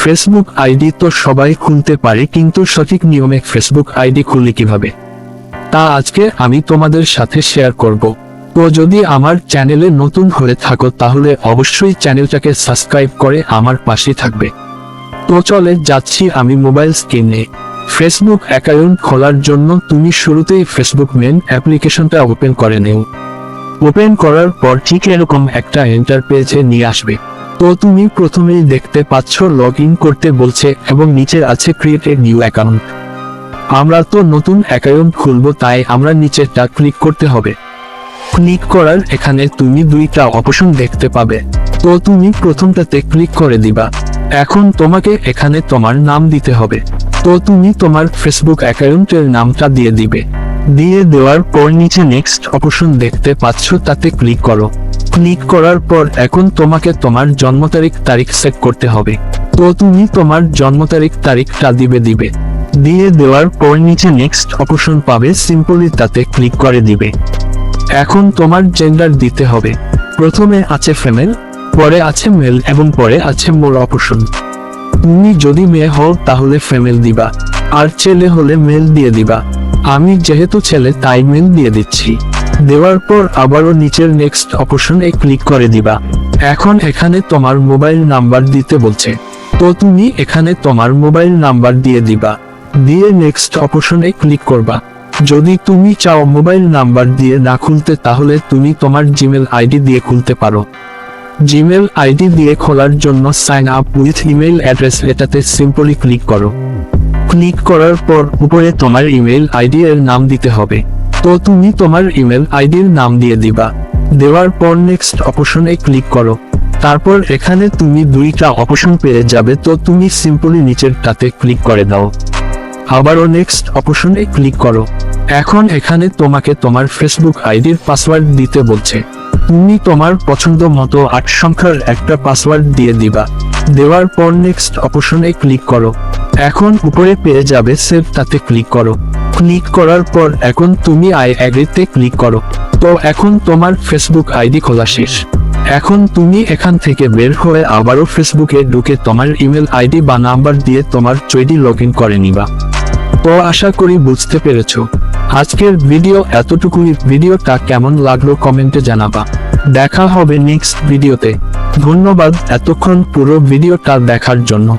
Facebook ID তো সবাই খুলতে পারে, কিন্তু সঠিক নিয়মে ফেসবুক আইডি খুলি কিভাবে তা আজকে আমি তোমাদের সাথে শেয়ার করব। তো যদি আমার চ্যানেলে নতুন হয়ে থাকো তাহলে অবশ্যই চ্যানেলটাকে সাবস্ক্রাইব করে আমার পাশে থাকবে। তো চলে যাচ্ছি আমি মোবাইল স্ক্রিনে। ফেসবুক অ্যাকাউন্ট খোলার জন্য তুমি শুরুতেই ফেসবুক মেন অ্যাপ্লিকেশনটা ওপেন করে নেও। ওপেন করার পর ঠিক এরকম একটা ইন্টারপেজে নিয়ে আসবে। তো তুমি প্রথমেই দেখতে পাচ্ছ লগ ইন করতে বলছে এবং নিচে আছে ক্রিয়েট এ নিউ অ্যাকাউন্ট। আমরা তো নতুন অ্যাকাউন্ট খুলবো, তাই আমরা নিচেরটা ক্লিক করতে হবে। ক্লিক করার এখানে তুমি দুইটা অপশন দেখতে পাবে। তো তুমি প্রথমটাতে ক্লিক করে দিবা। এখন তোমাকে এখানে তোমার নাম দিতে হবে। তো তুমি তোমার ফেসবুক অ্যাকাউন্টের নামটা দিয়ে দিবে। দিয়ে দেওয়ার পর নিচে নেক্সট অপশন দেখতে পাচ্ছ, তাতে ক্লিক করো। ক্লিক করার পর এখন তোমাকে তোমার জন্ম তারিখ সেট করতে হবে। তো তুমি তোমার জন্ম তারিখটা দিবে। দিয়ে দেওয়ার পর নিচে নেক্সট অপশন পাবে, সিম্পলি তাতে ক্লিক করে দিবে। এখন তোমার জেন্ডার দিতে হবে। প্রথমে আছে ফিমেল, পরে আছে মেল এবং পরে আছে মোর অপশন। তুমি যদি মেয়ে হও তাহলে ফিমেল দিবা, আর ছেলে হলে মেল দিয়ে দিবা। আমি যেহেতু ছেলে তাই মেল দিয়ে দিচ্ছি। দেওয়ার পর আবারও নিচের নেক্সট অপশনে ক্লিক করে দিবা। এখন এখানে তোমার মোবাইল নাম্বার দিতে বলছে। তো তুমি এখানে তোমার মোবাইল নাম্বার দিয়ে দিবা। দিয়ে নেক্সট অপশনে ক্লিক করবা। যদি তুমি চাও মোবাইল নাম্বার দিয়ে না খুলতে তাহলে তুমি তোমার জিমেল আইডি দিয়ে খুলতে পারো। জিমেল আইডি দিয়ে খোলার জন্য sign up with email address এটাতে সিম্পলি ক্লিক করো। ক্লিক করার পর উপরে তোমার ইমেল আইডি এর নাম দিতে হবে। তো তুমি তোমার ইমেল আইডির নাম দিয়ে দিবা। দেওয়ার পর নেক্সট অপশনে ক্লিক করো। তারপর এখানে তুমি দুইটা অপশন পেয়ে যাবে। তো তুমি সিম্পলি নিচেরটাতে ক্লিক করে দাও। আবারও নেক্সট অপশনে ক্লিক করো। এখন এখানে তোমাকে তোমার ফেসবুক আইডির পাসওয়ার্ড দিতে বলছে। তুমি তোমার পছন্দ মতো 8 সংখ্যার একটা পাসওয়ার্ড দিয়ে দিবা। দেওয়ার পর নেক্সট অপশনে ক্লিক করো। এখন উপরে পেয়ে যাবে সেভ, তাতে ক্লিক করো। ক্লিক করার পর এখন তুমি আই এগ্রিতে ক্লিক করো। তো এখন তোমার ফেসবুক আইডি খোলা শেষ। এখন তুমি এখান থেকে বের হয়ে আবারও ফেসবুকে ঢুকে তোমার ইমেল আইডি বা নাম্বার দিয়ে তোমার আইডি লগ ইন করে নিবা। তো আশা করি বুঝতে পেরেছো। আজকের ভিডিও এতটুকুই। ভিডিওটা কেমন লাগলো কমেন্টে জানাবা। দেখা হবে নেক্সট ভিডিওতে। ধন্যবাদ এতক্ষণ পুরো ভিডিওটা দেখার জন্য।